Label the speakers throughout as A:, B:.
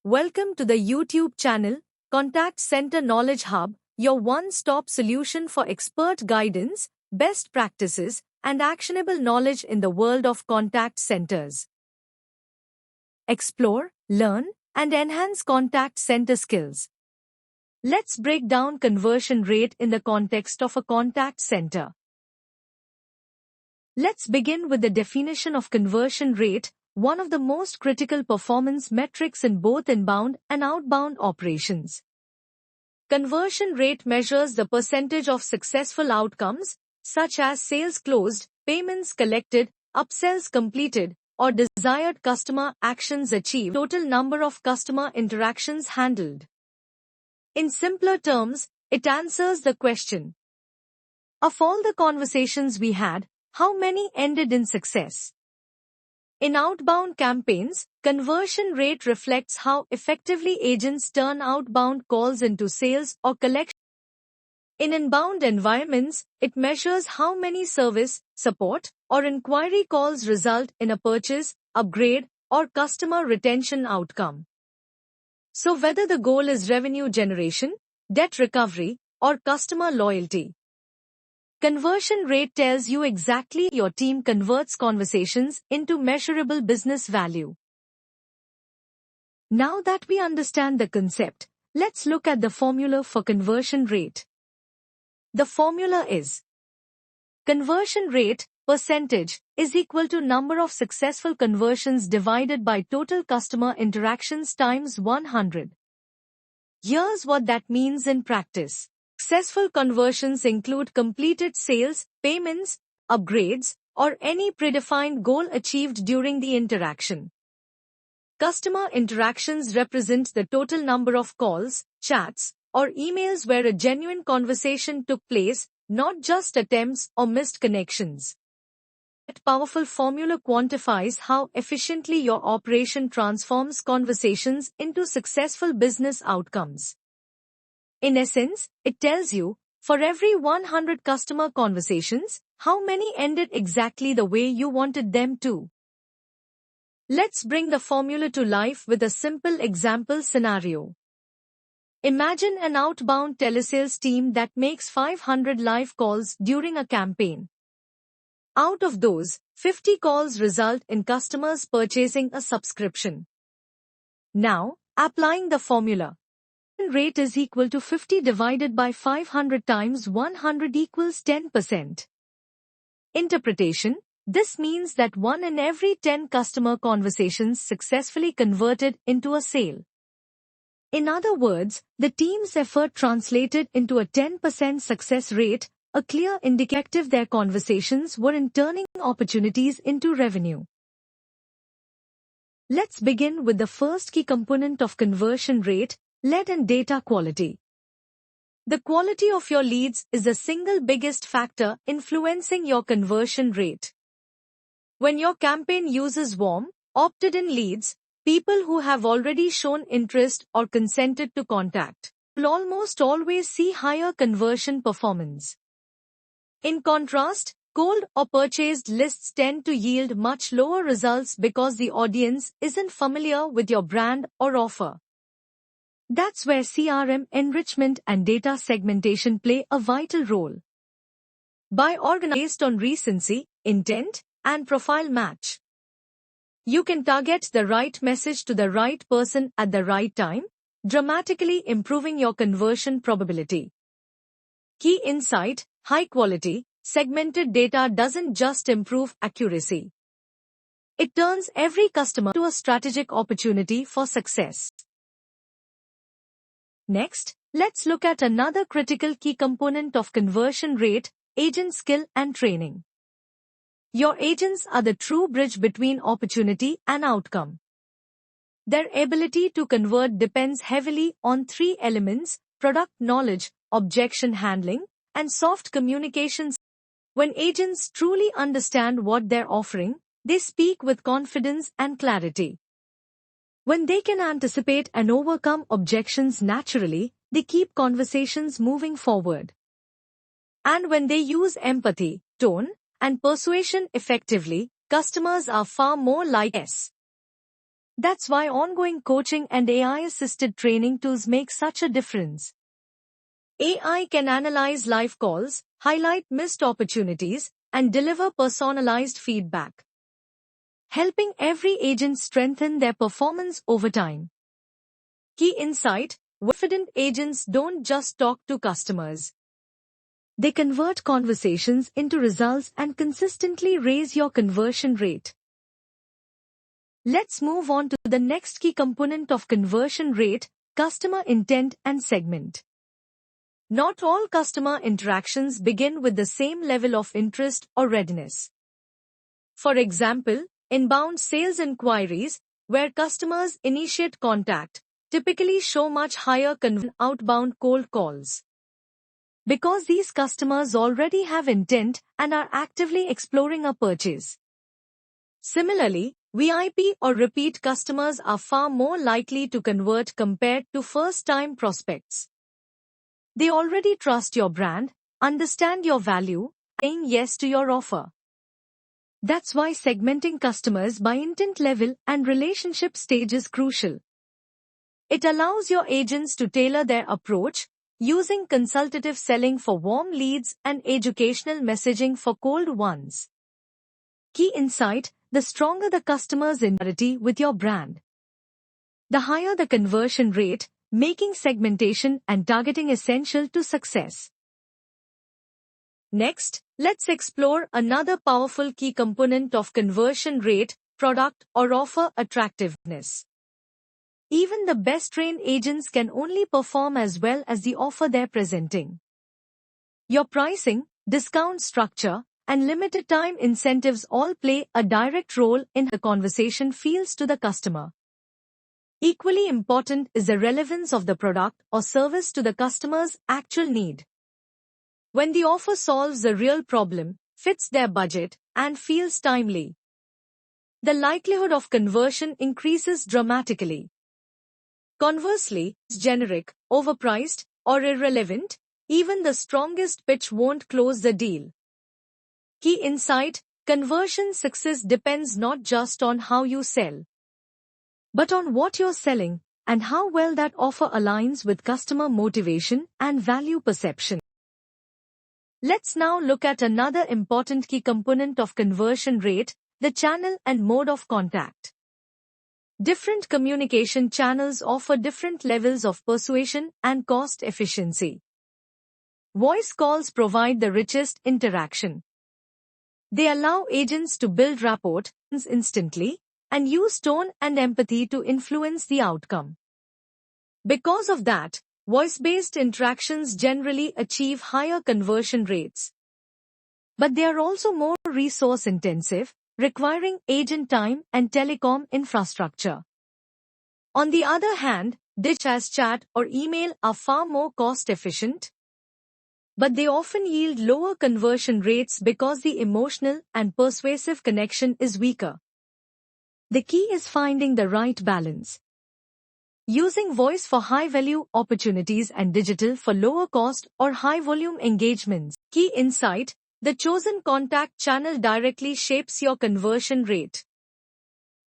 A: Welcome to the YouTube channel, Contact Center Knowledge Hub, your one-stop solution for expert guidance, best practices, and actionable knowledge in the world of contact centers. Explore, learn, and enhance contact center skills. Let's break down conversion rate in the context of a contact center. Let's begin with the definition of conversion rate, one of the most critical performance metrics in both inbound and outbound operations. Conversion rate measures the percentage of successful outcomes, such as sales closed, payments collected, upsells completed, or desired customer actions achieved, total number of customer interactions handled. In simpler terms, it answers the question: of all the conversations we had, how many ended in success? In outbound campaigns, conversion rate reflects how effectively agents turn outbound calls into sales or collections. In inbound environments, it measures how many service, support, or inquiry calls result in a purchase, upgrade, or customer retention outcome. So whether the goal is revenue generation, debt recovery, or customer loyalty, conversion rate tells you exactly your team converts conversations into measurable business value. Now that we understand the concept, let's look at the formula for conversion rate. The formula is: conversion rate, percentage, is equal to number of successful conversions divided by total customer interactions times 100. Here's what that means in practice. Successful conversions include completed sales, payments, upgrades, or any predefined goal achieved during the interaction. Customer interactions represent the total number of calls, chats, or emails where a genuine conversation took place, not just attempts or missed connections. That powerful formula quantifies how efficiently your operation transforms conversations into successful business outcomes. In essence, it tells you, for every 100 customer conversations, how many ended exactly the way you wanted them to. Let's bring the formula to life with a simple example scenario. Imagine an outbound telesales team that makes 500 live calls during a campaign. Out of those, 50 calls result in customers purchasing a subscription. Now, applying the formula. Rate is equal to 50 divided by 500 times 100 equals 10%. Interpretation: this means that 1 in every 10 customer conversations successfully converted into a sale. In other words, the team's effort translated into a 10% success rate, a clear indicator their conversations were in turning opportunities into revenue. Let's begin with the first key component of conversion rate: lead and data quality. The quality of your leads is the single biggest factor influencing your conversion rate. When your campaign uses warm, opted-in leads, people who have already shown interest or consented to contact, will almost always see higher conversion performance. In contrast, cold or purchased lists tend to yield much lower results because the audience isn't familiar with your brand or offer. That's where CRM enrichment and data segmentation play a vital role. By organizing based on recency, intent, and profile match, you can target the right message to the right person at the right time, dramatically improving your conversion probability. Key insight: high quality, segmented data doesn't just improve accuracy. It turns every customer into a strategic opportunity for success. Next, let's look at another critical key component of conversion rate: agent skill and training. Your agents are the true bridge between opportunity and outcome. Their ability to convert depends heavily on 3 elements: product knowledge, objection handling, and soft communications. When agents truly understand what they're offering, they speak with confidence and clarity. When they can anticipate and overcome objections naturally, they keep conversations moving forward. And when they use empathy, tone, and persuasion effectively, customers are far more likely. That's why ongoing coaching and AI-assisted training tools make such a difference. AI can analyze live calls, highlight missed opportunities, and deliver personalized feedback, helping every agent strengthen their performance over time. Key insight: confident agents don't just talk to customers. They convert conversations into results and consistently raise your conversion rate. Let's move on to the next key component of conversion rate: customer intent and segment. Not all customer interactions begin with the same level of interest or readiness. For example, inbound sales inquiries, where customers initiate contact, typically show much higher conversion than outbound cold calls, because these customers already have intent and are actively exploring a purchase. Similarly, VIP or repeat customers are far more likely to convert compared to first-time prospects. They already trust your brand, understand your value, saying yes to your offer. That's why segmenting customers by intent level and relationship stage is crucial. It allows your agents to tailor their approach, using consultative selling for warm leads and educational messaging for cold ones. Key insight: the stronger the customer's intimacy with your brand, the higher the conversion rate, making segmentation and targeting essential to success. Next, let's explore another powerful key component of conversion rate: product or offer attractiveness. Even the best trained agents can only perform as well as the offer they're presenting. Your pricing, discount structure, and limited time incentives all play a direct role in how the conversation feels to the customer. Equally important is the relevance of the product or service to the customer's actual need. When the offer solves a real problem, fits their budget, and feels timely, the likelihood of conversion increases dramatically. Conversely, if it's generic, overpriced, or irrelevant, even the strongest pitch won't close the deal. Key insight: conversion success depends not just on how you sell, but on what you're selling and how well that offer aligns with customer motivation and value perception. Let's now look at another important key component of conversion rate: the channel and mode of contact. Different communication channels offer different levels of persuasion and cost efficiency. Voice calls provide the richest interaction. They allow agents to build rapport instantly and use tone and empathy to influence the outcome. Because of that, voice-based interactions generally achieve higher conversion rates. But they are also more resource-intensive, requiring agent time and telecom infrastructure. On the other hand, digital chat or email are far more cost-efficient, but they often yield lower conversion rates because the emotional and persuasive connection is weaker. The key is finding the right balance, using voice for high-value opportunities and digital for lower-cost or high-volume engagements. Key insight: the chosen contact channel directly shapes your conversion rate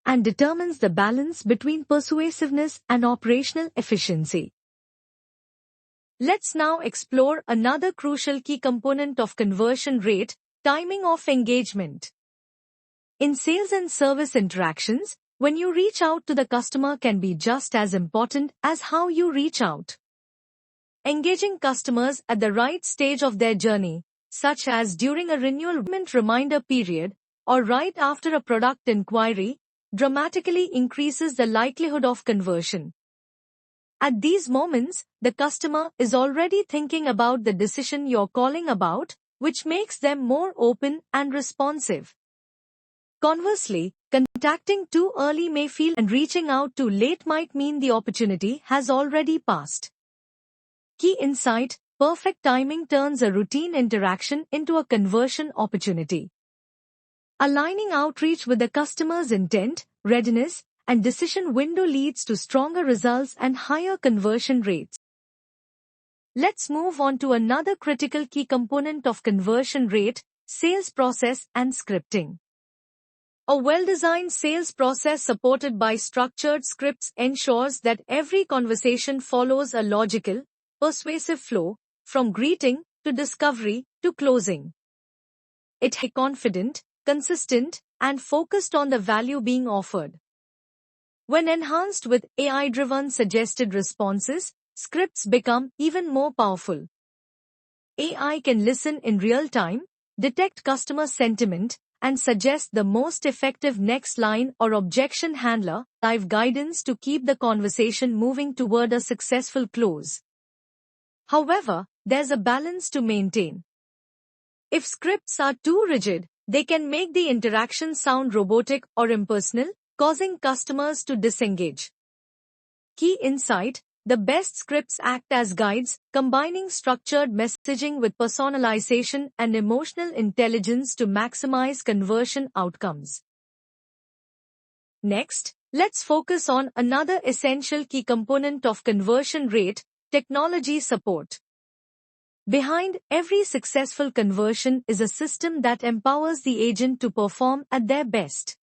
A: and determines the balance between persuasiveness and operational efficiency. Let's now explore another crucial key component of conversion rate: timing of engagement. In sales and service interactions, when you reach out to the customer can be just as important as how you reach out. Engaging customers at the right stage of their journey, such as during a renewal reminder period or right after a product inquiry, dramatically increases the likelihood of conversion. At these moments, the customer is already thinking about the decision you're calling about, which makes them more open and responsive. Conversely, contacting too early may feel and reaching out too late might mean the opportunity has already passed. Key insight: perfect timing turns a routine interaction into a conversion opportunity. Aligning outreach with the customer's intent, readiness, and decision window leads to stronger results and higher conversion rates. Let's move on to another critical key component of conversion rate: sales process and scripting. A well-designed sales process supported by structured scripts ensures that every conversation follows a logical, persuasive flow, from greeting to discovery to closing. It is confident, consistent, and focused on the value being offered. When enhanced with AI-driven suggested responses, scripts become even more powerful. AI can listen in real time, detect customer sentiment, and suggest the most effective next line or objection handler, live guidance to keep the conversation moving toward a successful close. However, there's a balance to maintain. If scripts are too rigid, they can make the interaction sound robotic or impersonal, causing customers to disengage. Key insight: the best scripts act as guides, combining structured messaging with personalization and emotional intelligence to maximize conversion outcomes. Next, let's focus on another essential key component of conversion rate: technology support. Behind every successful conversion is a system that empowers the agent to perform at their best.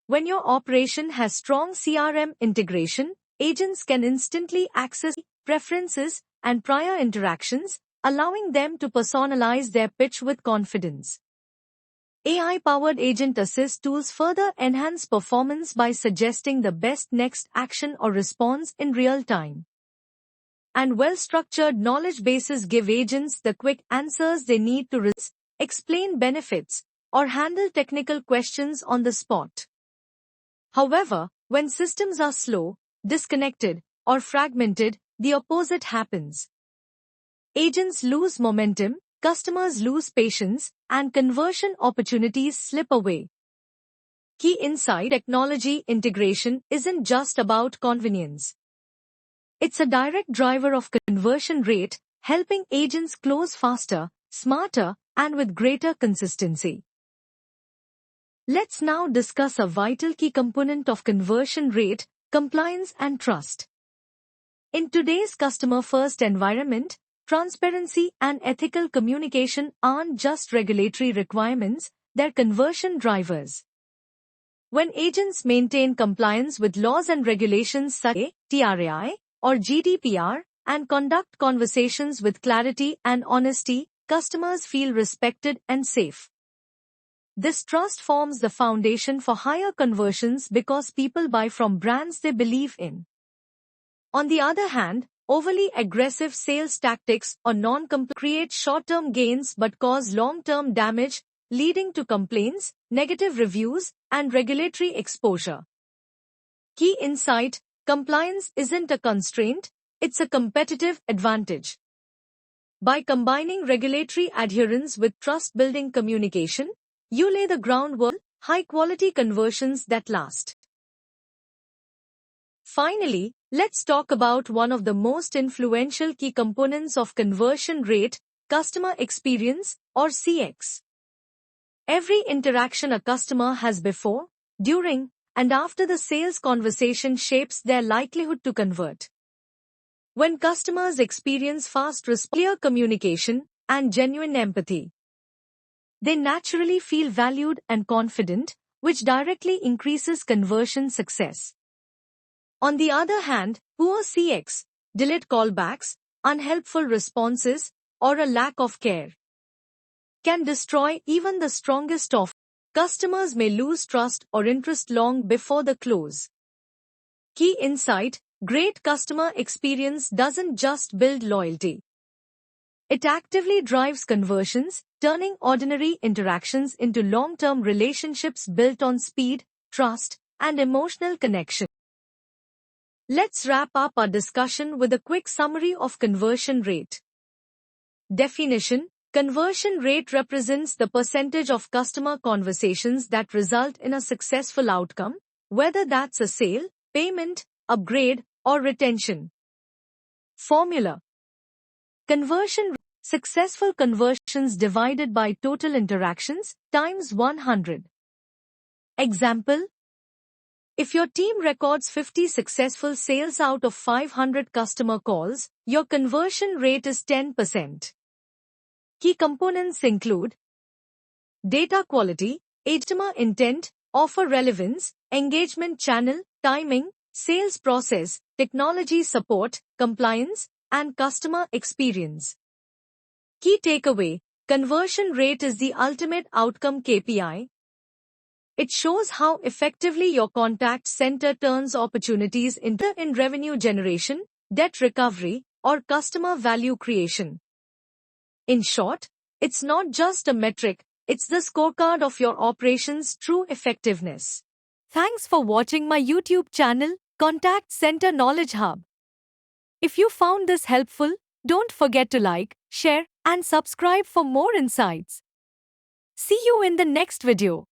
A: When your operation has strong CRM integration, agents can instantly access preferences and prior interactions, allowing them to personalize their pitch with confidence. AI-powered agent assist tools further enhance performance by suggesting the best next action or response in real time. And well-structured knowledge bases give agents the quick answers they need to explain benefits or handle technical questions on the spot. However, when systems are slow, disconnected, or fragmented, the opposite happens. Agents lose momentum, customers lose patience, and conversion opportunities slip away. Key insight: technology integration isn't just about convenience. It's a direct driver of conversion rate, helping agents close faster, smarter, and with greater consistency. Let's now discuss a vital key component of conversion rate: compliance and trust. In today's customer-first environment, transparency and ethical communication aren't just regulatory requirements, they're conversion drivers. When agents maintain compliance with laws and regulations such as TRAI or GDPR and conduct conversations with clarity and honesty, customers feel respected and safe. This trust forms the foundation for higher conversions because people buy from brands they believe in. On the other hand, overly aggressive sales tactics or non-compliance create short-term gains but cause long-term damage, leading to complaints, negative reviews, and regulatory exposure. Key insight: compliance isn't a constraint, it's a competitive advantage. By combining regulatory adherence with trust-building communication, you lay the groundwork for high-quality conversions that last. Finally, let's talk about one of the most influential key components of conversion rate: customer experience, or CX. Every interaction a customer has before, during, and after the sales conversation shapes their likelihood to convert. When customers experience fast response, clear communication, and genuine empathy, they naturally feel valued and confident, which directly increases conversion success. On the other hand, poor CX, delayed callbacks, unhelpful responses, or a lack of care can destroy even the strongest of. Customers may lose trust or interest long before the close. Key insight: great customer experience doesn't just build loyalty. It actively drives conversions, turning ordinary interactions into long-term relationships built on speed, trust, and emotional connection. Let's wrap up our discussion with a quick summary of conversion rate. Definition: conversion rate represents the percentage of customer conversations that result in a successful outcome, whether that's a sale, payment, upgrade, or retention. Formula: conversion rate: successful conversions divided by total interactions times 100. Example: if your team records 50 successful sales out of 500 customer calls, your conversion rate is 10%. Key components include data quality, customer intent, offer relevance, engagement channel, timing, sales process, technology support, compliance, and customer experience. Key takeaway: conversion rate is the ultimate outcome KPI. It shows how effectively your contact center turns opportunities into in revenue generation, debt recovery, or customer value creation. In short, it's not just a metric, it's the scorecard of your operations' true effectiveness. Thanks for watching my YouTube channel, Contact Center Knowledge Hub. If you found this helpful, don't forget to like, share, and subscribe for more insights. See you in the next video.